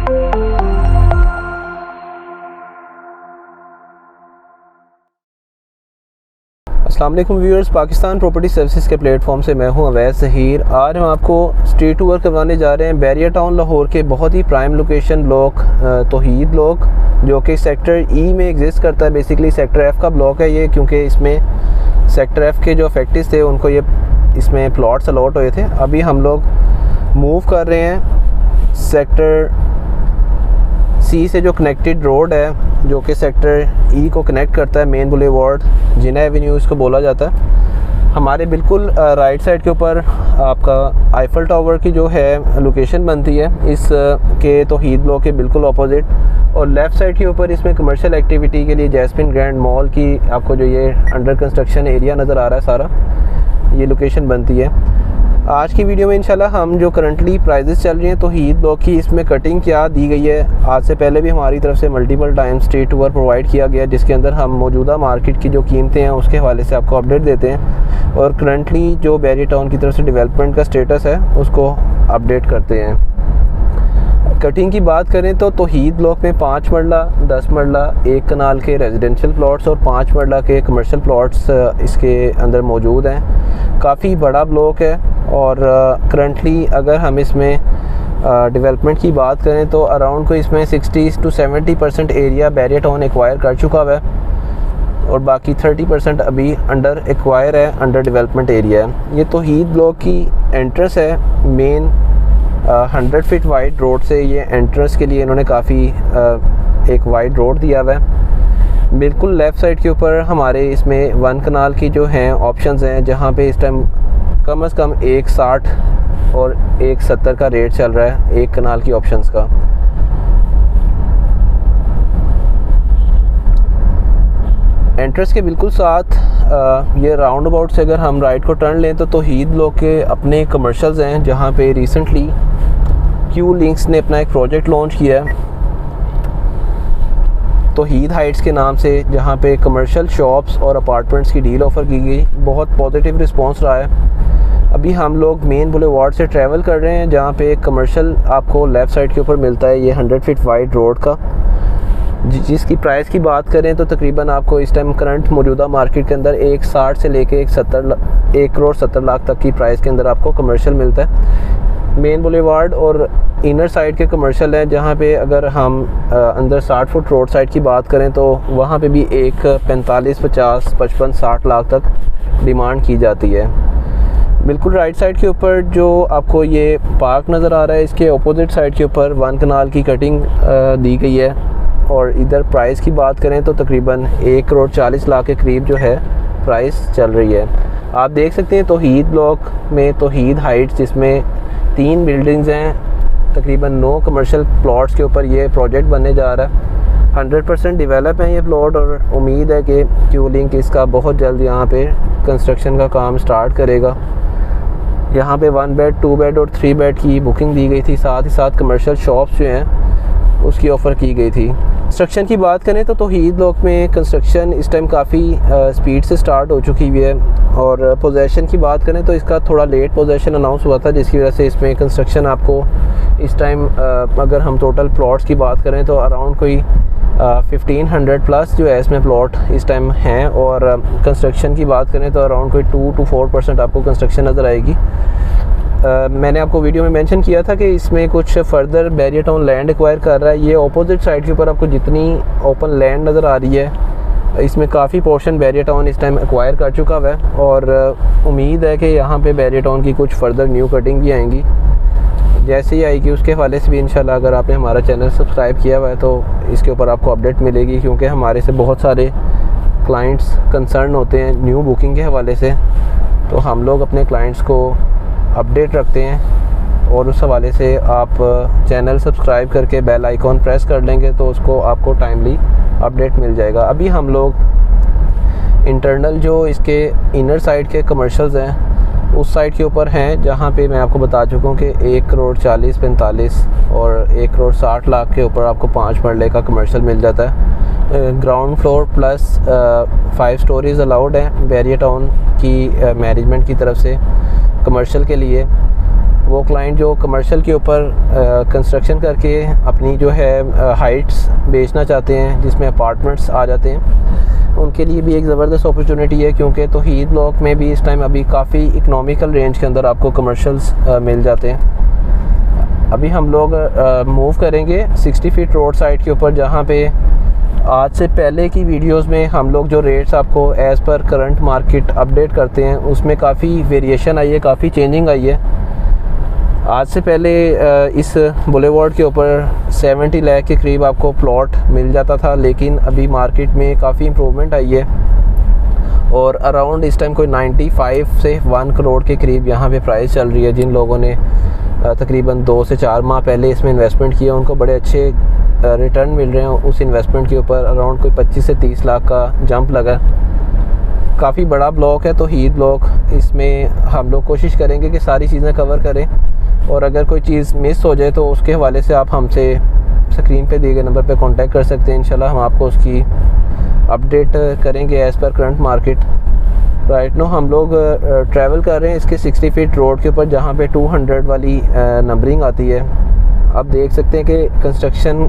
अस्सलाम वालेकुम viewers, Pakistan property services के प्लेटफॉर्म से मैं हूं अवैध ज़हीर। आज हम आपको स्ट्रीट टूर करवाने जा रहे हैं बैरियर टाउन लाहौर के बहुत ही प्राइम लोकेशन ब्लॉक तौहीद ब्लॉक, जो कि सेक्टर ई में एग्जिस्ट करता है। बेसिकली सेक्टर एफ़ का ब्लॉक है ये, क्योंकि इसमें सेक्टर एफ़ के जो फैक्ट्रीज थे उनको ये इसमें प्लॉट्स अलॉट हुए थे। अभी हम लोग मूव कर रहे हैं सेक्टर सी से, जो कनेक्टेड रोड है जो कि सेक्टर ई को कनेक्ट करता है, मेन बुलेवार्ड जिना एवेन्यू इसको बोला जाता है। हमारे बिल्कुल राइट साइड के ऊपर आपका आईफल टावर की जो है लोकेशन बनती है इस के तौहीद ब्लॉक के बिल्कुल ऑपोजिट, और लेफ़्ट साइड के ऊपर इसमें कमर्शियल एक्टिविटी के लिए जैस्मिन ग्रैंड मॉल की आपको जो ये अंडर कंस्ट्रक्शन एरिया नज़र आ रहा है सारा, ये लोकेशन बनती है। आज की वीडियो में इंशाल्लाह हम जो करंटली प्राइजेस चल रही हैं तौहीद ब्लॉक की, इसमें कटिंग क्या दी गई है। आज से पहले भी हमारी तरफ से multiple time street tour provide किया गया, जिसके अंदर हम मौजूदा मार्केट की जो कीमतें हैं उसके हवाले से आपको अपडेट देते हैं, और करंटली जो बैरियर टाउन की तरफ से डेवलपमेंट का स्टेटस है उसको अपडेट करते हैं। कटिंग की बात करें तो तौहीद ब्लॉक में 5 मरला, 10 मरला, 1 कनाल के रेजिडेंशियल प्लॉट्स और 5 मरला के कमर्शियल प्लॉट्स इसके अंदर मौजूद हैं। काफ़ी बड़ा ब्लॉक है, और करंटली अगर हम इसमें डेवलपमेंट की बात करें तो अराउंड को इसमें 60 to 70% area barrier town acquire कर चुका हुआ है, और बाकी 30% अभी अंडर एक्वायर है, अंडर डेवलपमेंट एरिया है। ये तौहीद ब्लॉक की एंट्रेंस है मेन 100 फीट वाइड रोड से। ये एंट्रेंस के लिए इन्होंने काफ़ी एक वाइड रोड दिया हुआ है। बिल्कुल लेफ़्ट साइड के ऊपर हमारे इसमें 1 कनाल की जो हैं ऑप्शंस हैं, जहाँ पे इस टाइम कम से कम 160 और 170 का रेट चल रहा है 1 कनाल की ऑप्शंस का। एंट्रेंस के बिल्कुल साथ ये राउंड अबाउट से अगर हम राइट को टर्न लें तो तौहीद ब्लॉक के अपने कमर्शियल्स हैं, जहाँ पे रिसेंटली क्यू लिंक्स ने अपना एक प्रोजेक्ट लॉन्च किया है तौहीद हाइट्स के नाम से, जहाँ पे कमर्शियल शॉप्स और अपार्टमेंट्स की डील ऑफ़र की गई। बहुत पॉजिटिव रिस्पांस रहा है। अभी हम लोग मेन बुलेवार्ड से ट्रैवल कर रहे हैं, जहाँ पे एक कमर्शियल आपको लेफ़्ट साइड के ऊपर मिलता है, ये 100 फीट वाइड रोड का, जिसकी प्राइस की बात करें तो तकरीबन आपको इस टाइम करंट मौजूदा मार्केट के अंदर 160 से लेके 1 करोड़ 70 लाख तक की प्राइस के अंदर आपको कमर्शियल मिलता है। मेन बुलेवार्ड और इनर साइड के कमर्शियल हैं, जहाँ पे अगर हम अंदर 60 फुट रोड साइड की बात करें तो वहाँ पे भी 45, 50, 55, 60 लाख तक डिमांड की जाती है। बिल्कुल राइट साइड के ऊपर जो आपको ये पार्क नज़र आ रहा है, इसके अपोजिट साइड के ऊपर 1 कनाल की कटिंग दी गई है, और इधर प्राइस की बात करें तो तकरीबन 1 करोड़ 40 लाख के करीब जो है प्राइस चल रही है। आप देख सकते हैं तौहीद ब्लॉक में तौहीद हाइट्स, जिसमें 3 बिल्डिंग्स हैं, तकरीबन 9 कमर्शियल प्लॉट्स के ऊपर ये प्रोजेक्ट बनने जा रहा है। 100% डेवलप है ये प्लॉट, और उम्मीद है कि क्यू लिंक इसका बहुत जल्द यहाँ पे कंस्ट्रक्शन का काम स्टार्ट करेगा। यहाँ पे 1 बेड, 2 बेड और 3 बेड की बुकिंग दी गई थी, साथ ही साथ कमर्शियल शॉप्स जो हैं उसकी ऑफ़र की गई थी। कंस्ट्रक्शन की बात करें तो तौहीद ब्लॉक में कंस्ट्रक्शन इस टाइम काफ़ी स्पीड से स्टार्ट हो चुकी हुई है, और पोजेसन की बात करें तो इसका थोड़ा लेट पोजेसन अनाउंस हुआ था, जिसकी वजह से इसमें कंस्ट्रक्शन आपको इस टाइम अगर हम टोटल प्लॉट्स की बात करें तो अराउंड कोई 1500 प्लस जो है इसमें प्लॉट इस टाइम हैं, और कंस्ट्रक्शन की बात करें तो अराउंड कोई 2 to 4% आपको कंस्ट्रक्शन नज़र आएगी। मैंने आपको वीडियो में मेंशन किया था कि इसमें कुछ further barrier town land acquire कर रहा है। ये अपोजिट साइड के ऊपर आपको जितनी ओपन लैंड नज़र आ रही है, इसमें काफ़ी पोर्शन बैरियर टाउन इस टाइम एक्वायर कर चुका हुआ है, और उम्मीद है कि यहाँ पे बैरियर टाउन की कुछ फर्दर न्यू कटिंग भी आएंगी। जैसे ही आएगी उसके हवाले से भी इंशाल्लाह, अगर आपने हमारा चैनल सब्सक्राइब किया हुआ है तो इसके ऊपर आपको अपडेट मिलेगी, क्योंकि हमारे से बहुत सारे क्लाइंट्स कंसर्न होते हैं न्यू बुकिंग के हवाले से, तो हम लोग अपने क्लाइंट्स को अपडेट रखते हैं, और उस हवाले से आप चैनल सब्सक्राइब करके बेल आइकॉन प्रेस कर लेंगे तो उसको आपको टाइमली अपडेट मिल जाएगा। अभी हम लोग इंटरनल जो इसके इनर साइड के कमर्शियल्स हैं उस साइड के ऊपर हैं, जहाँ पे मैं आपको बता चुका हूँ कि 1 करोड़ 40, 45 और 1 करोड़ 60 लाख के ऊपर आपको 5 मरले का कमर्शियल मिल जाता है। Ground floor plus 5 stories allowed हैं बैरियर टाउन की मैनेजमेंट की तरफ से कमर्शियल के लिए। वो क्लाइंट जो कमर्शियल के ऊपर कंस्ट्रक्शन करके अपनी जो है हाइट्स बेचना चाहते हैं, जिसमें अपार्टमेंट्स आ जाते हैं, उनके लिए भी एक ज़बरदस्त अपॉर्चुनिटी है, क्योंकि तौहीद ब्लॉक में भी इस टाइम अभी काफ़ी इकनॉमिकल रेंज के अंदर आपको कमर्शियल्स मिल जाते हैं। अभी हम लोग मूव करेंगे 60 फीट रोड साइड के ऊपर, जहाँ पे आज से पहले की वीडियोस में हम लोग जो रेट्स आपको as per current market update करते हैं, उसमें काफ़ी वेरिएशन आई है, काफ़ी चेंजिंग आई है। आज से पहले इस बुलेवार्ड के ऊपर 70 लाख के करीब आपको प्लॉट मिल जाता था, लेकिन अभी मार्केट में काफ़ी इम्प्रूवमेंट आई है और अराउंड इस टाइम कोई 95 से 1 करोड़ के करीब यहाँ पे प्राइस चल रही है। जिन लोगों ने तकरीबन 2 से 4 माह पहले इसमें इन्वेस्टमेंट किया, उनको बड़े अच्छे रिटर्न मिल रहे हैं उस इन्वेस्टमेंट के ऊपर। अराउंड कोई 25 से 30 लाख का जंप लगा। काफ़ी बड़ा ब्लॉक है तौहीद ब्लॉक, इसमें हम लोग कोशिश करेंगे कि सारी चीज़ें कवर करें, और अगर कोई चीज़ मिस हो जाए तो उसके हवाले से आप हमसे स्क्रीन पे दिए गए नंबर पे कांटेक्ट कर सकते हैं। इंशाल्लाह हम आपको उसकी अपडेट करेंगे as per current market. Right no हम लोग ट्रैवल कर रहे हैं इसके 60 फीट रोड के ऊपर, जहाँ पे 200 वाली नंबरिंग आती है। आप देख सकते हैं कि कंस्ट्रक्शन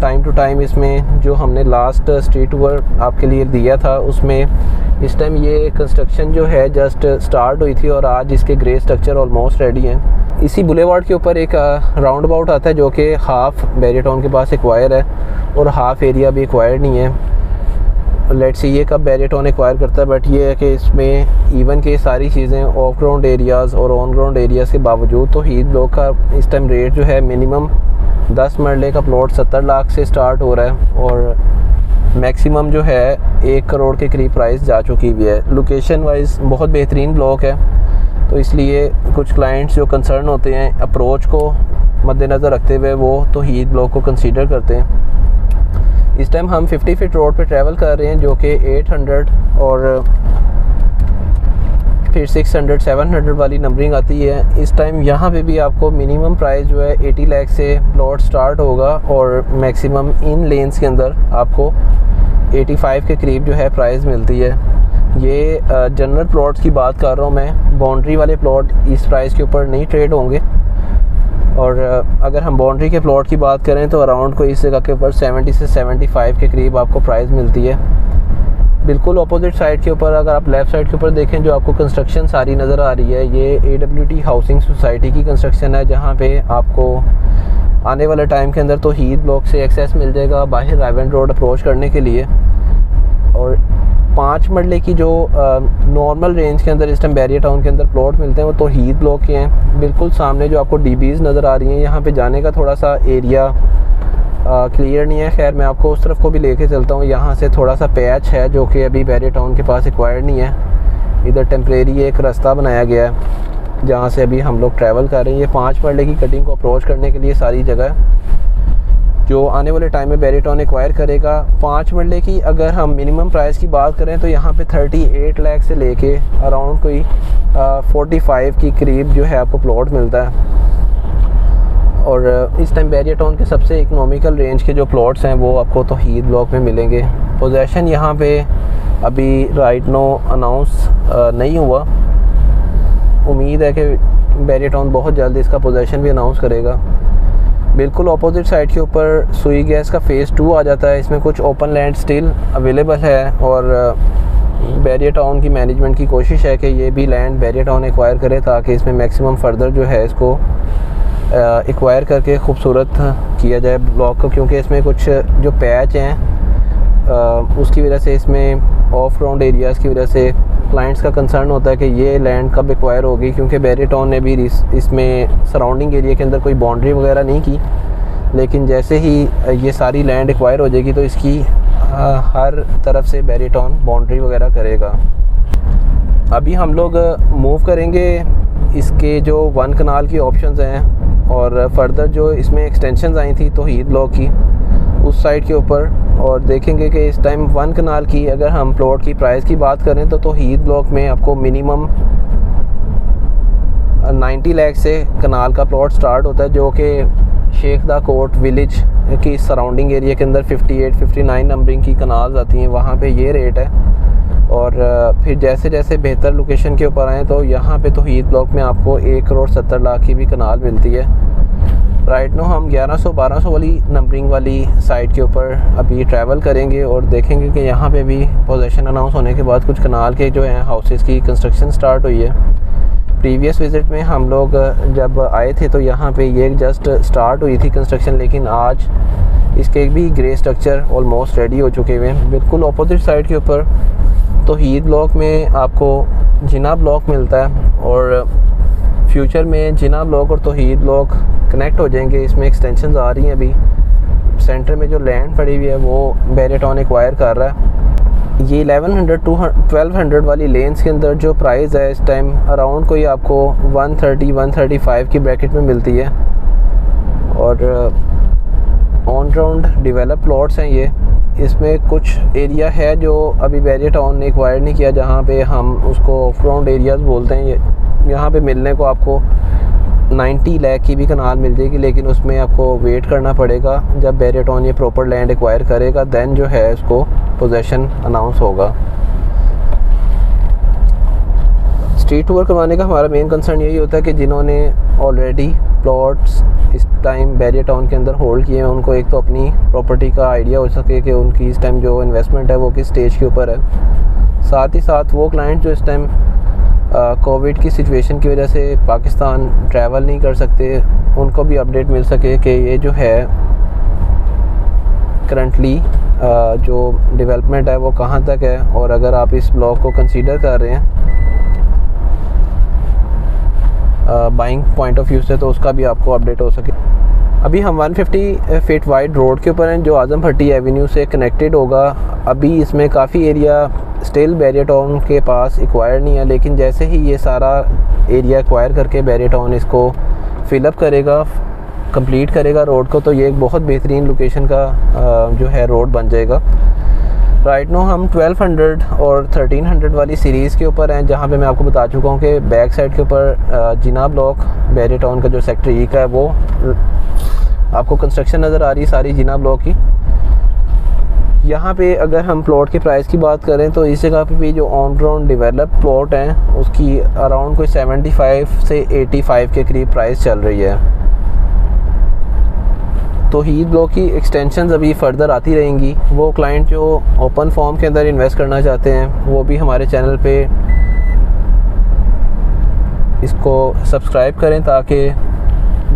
टाइम टू टाइम इसमें जो हमने लास्ट स्ट्रीट टूर आपके लिए दिया था, उसमें इस टाइम ये कंस्ट्रक्शन जो है जस्ट स्टार्ट हुई थी और आज इसके ग्रे स्ट्रक्चर ऑलमोस्ट रेडी हैं। इसी बुलेवार्ड के ऊपर एक राउंड अबाउट आता है जो कि हाफ़ बैरियर टाउन के पास एक्वायर है और हाफ़ एरिया भी एक्वायर नहीं है। लेट्स सी ये कब बैरियर टाउन एक्वायर करता है, बट ये है कि इसमें इवन के सारी चीज़ें ऑफ ग्राउंड एरियाज़ और ऑन ग्राउंड एरियाज़ के बावजूद तौहीद ब्लॉक का इस टाइम रेट जो है मिनिमम 10 मरले का प्लॉट 70 लाख से स्टार्ट हो रहा है और मैक्सिमम जो है 1 करोड़ के करीब प्राइस जा चुकी हुई है। लोकेशन वाइज बहुत बेहतरीन ब्लॉक है, तो इसलिए कुछ क्लाइंट्स जो कंसर्न होते हैं अप्रोच को मद्देनज़र रखते हुए वो तौहीद ब्लॉक को कंसीडर करते हैं। इस टाइम हम 50 फीट रोड पे ट्रैवल कर रहे हैं, जो कि 800 और फिर 600 700 वाली नंबरिंग आती है। इस टाइम यहाँ पे भी आपको मिनिमम प्राइस जो है 80 लाख से प्लॉट स्टार्ट होगा और मैक्सिमम इन लेन्स के अंदर आपको 85 के करीब जो है प्राइस मिलती है। ये जनरल प्लॉट्स की बात कर रहा हूँ मैं, बाउंड्री वाले प्लॉट इस प्राइस के ऊपर नहीं ट्रेड होंगे। और अगर हम बाउंड्री के प्लॉट की बात करें तो अराउंड को इस जगह के ऊपर 70 से 75 के करीब आपको प्राइस मिलती है। बिल्कुल अपोजिट साइड के ऊपर अगर आप लेफ़्ट साइड के ऊपर देखें, जो आपको कंस्ट्रक्शन सारी नज़र आ रही है, ये AWT हाउसिंग सोसाइटी की कंस्ट्रक्शन है, जहाँ पे आपको आने वाले टाइम के अंदर तौहीद ब्लॉक से एक्सेस मिल जाएगा बाहर रायवन रोड अप्रोच करने के लिए। और 5 मरले की जो नॉर्मल रेंज के अंदर इस टाइम बैरियर टाउन के अंदर प्लॉट मिलते हैं वो तौहीद ब्लॉक के हैं। बिल्कुल सामने जो आपको DBs नज़र आ रही हैं, यहाँ पे जाने का थोड़ा सा एरिया क्लियर नहीं है। खैर मैं आपको उस तरफ को भी लेके चलता हूँ। यहाँ से थोड़ा सा पैच है जो कि अभी बैरियर टाउन के पास एक्वायर्ड नहीं है। इधर टेम्परेरी एक रास्ता बनाया गया है जहाँ से अभी हम लोग ट्रैवल कर रहे हैं। ये 5 मरले की कटिंग को अप्रोच करने के लिए सारी जगह जो आने वाले टाइम में बैरियर टाउन एक्वायर करेगा। 5 मरले की अगर हम मिनिमम प्राइस की बात करें तो यहाँ पे 38 लाख से लेके अराउंड कोई 45 की करीब जो है आपको प्लॉट मिलता है। और इस टाइम बैरियर टाउन के सबसे इकोनॉमिकल रेंज के जो प्लॉट्स हैं वो आपको तौहीद ब्लॉक में मिलेंगे। पोजेसन यहाँ पे अभी राइट नो अनाउंस नहीं हुआ, उम्मीद है कि बैरियर टाउन बहुत जल्द इसका पोजेसन भी अनाउंस करेगा। बिल्कुल अपोजिट साइड के ऊपर सुई गैस का फ़ेज़ 2 आ जाता है। इसमें कुछ ओपन लैंड स्टिल अवेलेबल है और बैरियर टाउन की मैनेजमेंट की कोशिश है कि ये भी लैंड बैरियर टाउन एक्वायर करे ताकि इसमें मैक्सिमम फ़र्दर जो है इसको एक्वायर करके खूबसूरत किया जाए ब्लॉक को, क्योंकि इसमें कुछ जो पैच हैं उसकी वजह से इसमें ऑफ ग्राउंड एरियाज़ की वजह से क्लाइंट्स का कंसर्न होता है कि ये लैंड कब एक्वायर होगी, क्योंकि बैरियर टाउन ने भी इसमें सराउंडिंग एरिया के अंदर कोई बाउंड्री वगैरह नहीं की। लेकिन जैसे ही ये सारी लैंड एक्वायर हो जाएगी तो इसकी हर तरफ से बैरियर टाउन बाउंड्री वगैरह करेगा। अभी हम लोग मूव करेंगे इसके जो 1 कनाल की ऑप्शंस हैं और फर्दर जो इसमें एक्सटेंशंस आई थी तौहीद ब्लॉक की उस साइड के ऊपर, और देखेंगे कि इस टाइम 1 कनाल की अगर हम प्लॉट की प्राइस की बात करें तो तौहीद ब्लॉक में आपको मिनिमम 90 लाख से कनाल का प्लॉट स्टार्ट होता है, जो कि शेख दा कोट विलेज की सराउंडिंग एरिया के अंदर 58-59 नंबरिंग की कनाल्स आती हैं, वहाँ पे ये रेट है। और फिर जैसे जैसे बेहतर लोकेशन के ऊपर आएँ तो यहाँ पे तौहीद ब्लॉक में आपको 1,70,00,000 की भी कनाल मिलती है। राइट नो हम 1100-1200 वाली नंबरिंग वाली साइट के ऊपर अभी ट्रैवल करेंगे और देखेंगे कि यहाँ पे भी पोजीशन अनाउंस होने के बाद कुछ कनाल के जो हैं हाउसेस की कंस्ट्रक्शन स्टार्ट हुई है। प्रीवियस विज़िट में हम लोग जब आए थे तो यहाँ पे ये जस्ट स्टार्ट हुई थी कंस्ट्रक्शन, लेकिन आज इसके भी ग्रे स्ट्रक्चर ऑलमोस्ट रेडी हो चुके हुए हैं। बिल्कुल अपोजिट साइड के ऊपर तौहीद ब्लॉक में आपको जिना ब्लॉक मिलता है और फ्यूचर में जिना ब्लॉक और तौहीद ब्लॉक कनेक्ट हो जाएंगे। इसमें एक्सटेंशंस आ रही हैं। अभी सेंटर में जो लैंड पड़ी हुई है वो बैरियर टाउन एक्वायर कर रहा है। ये 1100-1200 वाली लेन्स के अंदर जो प्राइस है इस टाइम अराउंड कोई आपको 130-135 की ब्रैकेट में मिलती है और ऑन ग्राउंड डेवलप प्लॉट्स हैं ये। इसमें कुछ एरिया है जो अभी बैरियर टाउन ने एक्वायर नहीं किया, जहाँ पे हम उसको ऑफ ग्राउंड एरियाज़ बोलते हैं। यहाँ पे मिलने को आपको 90 लाख की भी कनाल मिल जाएगी, लेकिन उसमें आपको वेट करना पड़ेगा जब बैरियर टाउन ये प्रॉपर लैंड एक्वायर करेगा, देन जो है उसको पोजेशन अनाउंस होगा। स्ट्रीट टूर करवाने का हमारा मेन कंसर्न यही होता है कि जिन्होंने ऑलरेडी प्लॉट्स इस टाइम बैरियर टाउन के अंदर होल्ड किए हैं उनको एक तो अपनी प्रॉपर्टी का आइडिया हो सके कि उनकी इस टाइम जो इन्वेस्टमेंट है वो किस स्टेज के ऊपर है। साथ ही साथ वो क्लाइंट जो इस टाइम कोविड की सिचुएशन की वजह से पाकिस्तान ट्रैवल नहीं कर सकते, उनको भी अपडेट मिल सके कि ये जो है करंटली जो डेवलपमेंट है वो कहाँ तक है, और अगर आप इस ब्लॉक को कंसीडर कर रहे हैं बाइंग पॉइंट ऑफ व्यू से तो उसका भी आपको अपडेट हो सके। अभी हम 150 फीट वाइड रोड के ऊपर हैं जो आज़म भट्टी एवेन्यू से कनेक्टेड होगा। अभी इसमें काफ़ी एरिया स्टिल बैरियर टाउन के पास एक्वायर नहीं है, लेकिन जैसे ही ये सारा एरिया एक्वायर करके बैरियर टाउन इसको फिलअप करेगा, कंप्लीट करेगा रोड को, तो ये एक बहुत बेहतरीन लोकेशन का जो है रोड बन जाएगा। राइट नो हम 1200 और 1300 वाली सीरीज़ के ऊपर हैं, जहाँ पे मैं आपको बता चुका हूँ कि बैक साइड के ऊपर जिना ब्लॉक बैरियर टाउन का जो सेक्टर ई का है वो आपको कंस्ट्रक्शन नज़र आ रही है सारी जिना ब्लॉक की। यहाँ पे अगर हम प्लॉट के प्राइस की बात करें तो इस जगह पे भी जो ऑन ग्राउंड डेवलप प्लॉट हैं उसकी अराउंड कोई 75 से 85 के करीब प्राइस चल रही है। तौहीद ब्लॉक की एक्सटेंशंस अभी फ़र्दर आती रहेंगी। वो क्लाइंट जो ओपन फॉर्म के अंदर इन्वेस्ट करना चाहते हैं वो भी हमारे चैनल पे इसको सब्सक्राइब करें ताकि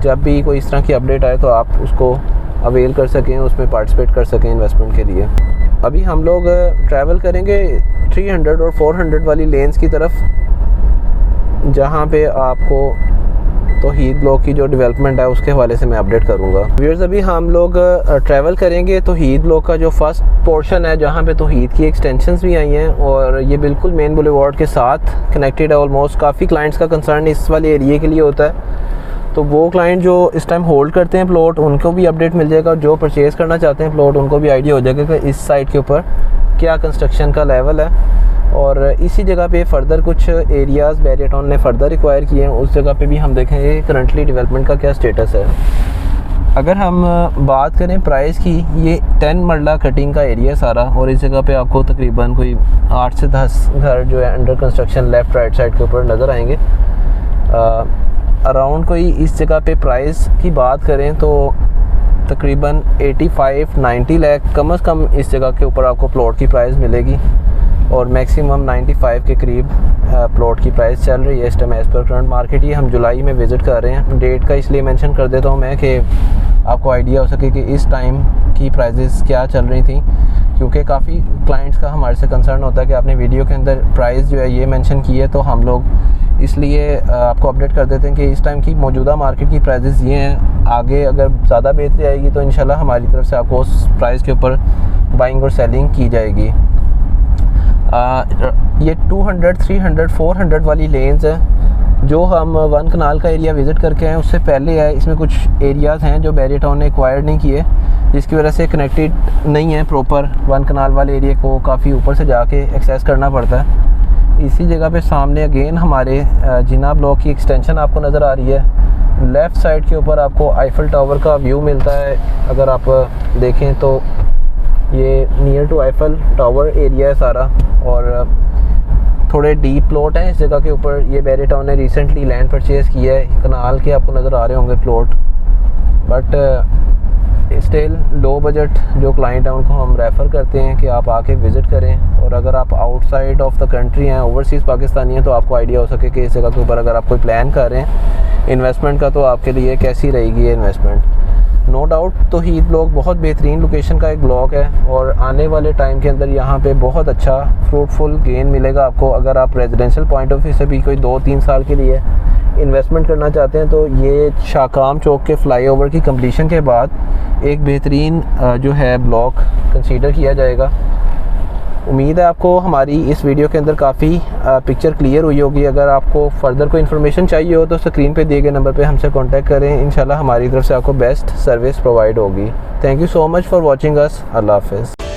जब भी कोई इस तरह की अपडेट आए तो आप उसको अवेल कर सकें, उसमें पार्टिसिपेट कर सकें इन्वेस्टमेंट के लिए। अभी हम लोग ट्रैवल करेंगे 300 और 400 वाली लेन्स की तरफ, जहाँ पे आपको तौहीद ब्लॉक की जो डेवलपमेंट है उसके हवाले से मैं अपडेट करूँगा। व्यूअर्स अभी हम लोग ट्रैवल करेंगे तौहीद ब्लॉक का जो फर्स्ट पोर्शन है जहाँ पे तौहीद की एक्सटेंशंस भी आई हैं और ये बिल्कुल मेन बुलेवार्ड के साथ कनेक्टेड है। ऑलमोस्ट काफ़ी क्लाइंट्स का कंसर्न इस वाले एरिए के लिए होता है, तो वो क्लाइंट जो इस टाइम होल्ड करते हैं प्लॉट उनको भी अपडेट मिल जाएगा, जो परचेज़ करना चाहते हैं प्लॉट उनको भी आइडिया हो जाएगा कि इस साइट के ऊपर क्या कंस्ट्रक्शन का लेवल है। और इसी जगह पे फ़र्दर कुछ एरियाज़ बैरियर टाउन ने फ़र्दर एक्वायर किए हैं, उस जगह पे भी हम देखेंगे करंटली डेवलपमेंट का क्या स्टेटस है। अगर हम बात करें प्राइस की, ये 10 मरला कटिंग का एरिया सारा, और इस जगह पे आपको तकरीबन कोई 8 से 10 घर जो है under construction left right side के ऊपर नज़र आएंगे। अराउंड कोई इस जगह पे प्राइस की बात करें तो तकरीबन 85-90 लाख कम से कम इस जगह के ऊपर आपको प्लॉट की प्राइस मिलेगी, और मैक्सिमम 95 के करीब प्लॉट की प्राइस चल रही है इस time as per current market. ये हम जुलाई में विज़िट कर रहे हैं। डेट का इसलिए मेंशन कर देता हूँ मैं कि आपको आइडिया हो सके कि इस टाइम की प्राइसेस क्या चल रही थी, क्योंकि काफ़ी क्लाइंट्स का हमारे से कंसर्न होता है कि आपने वीडियो के अंदर प्राइस जो है ये मेंशन की है, तो हम लोग इसलिए आपको अपडेट कर देते हैं कि इस टाइम की मौजूदा मार्केट की प्राइसेस ये हैं। आगे अगर ज़्यादा बेहतरी आएगी तो इंशाल्लाह हमारी तरफ से आपको उस प्राइस के ऊपर बाइंग और सेलिंग की जाएगी। ये 200, 300, 400 वाली लेन्स हैं जो हम 1 कनाल का एरिया विज़िट करके आए उससे पहले है। इसमें कुछ एरियाज़ हैं जो बैरियर टाउन ने एक्वायर नहीं किए, जिसकी वजह से कनेक्टेड नहीं है प्रॉपर। 1 कनाल वाले एरिया को काफ़ी ऊपर से जाके एक्सेस करना पड़ता है। इसी जगह पे सामने अगेन हमारे जिना ब्लॉक की एक्सटेंशन आपको नज़र आ रही है। लेफ़्ट साइड के ऊपर आपको आईफल टावर का व्यू मिलता है। अगर आप देखें तो ये near to Eiffel tower area है सारा, और थोड़े डीप प्लॉट हैं इस जगह के ऊपर। ये बैरिटाउन ने रिसेंटली लैंड परचेज़ किया है, कनाल के आपको नज़र आ रहे होंगे plot, but still low budget जो क्लाइंट हैं उनको हम रेफ़र करते हैं कि आप आके विज़िट करें। और अगर आप आउटसाइड ऑफ द कंट्री हैं, ओवरसीज़ पाकिस्तानी हैं, तो आपको आइडिया हो सके कि इस जगह के ऊपर अगर आप कोई प्लान कर रहे हैं इन्वेस्टमेंट का, तो आपके लिए कैसी रहेगी ये इन्वेस्टमेंट। नो डाउट तौहीद ब्लॉक बहुत बेहतरीन लोकेशन का एक ब्लॉक है, और आने वाले टाइम के अंदर यहाँ पे बहुत अच्छा फ्रूटफुल गेन मिलेगा आपको। अगर आप रेजिडेंशियल पॉइंट ऑफ व्यू से भी कोई 2-3 साल के लिए इन्वेस्टमेंट करना चाहते हैं, तो ये शाकाम चौक के फ्लाईओवर की कंप्लीशन के बाद एक बेहतरीन जो है ब्लॉक कंसीडर किया जाएगा। उम्मीद है आपको हमारी इस वीडियो के अंदर काफ़ी पिक्चर क्लियर हुई होगी। अगर आपको फर्दर कोई इन्फॉर्मेशन चाहिए हो तो स्क्रीन पे दिए गए नंबर पे हमसे कांटेक्ट करें। इंशाल्लाह हमारी तरफ से आपको बेस्ट सर्विस प्रोवाइड होगी। Thank you so much for watching us. Allah हाफ़िज़।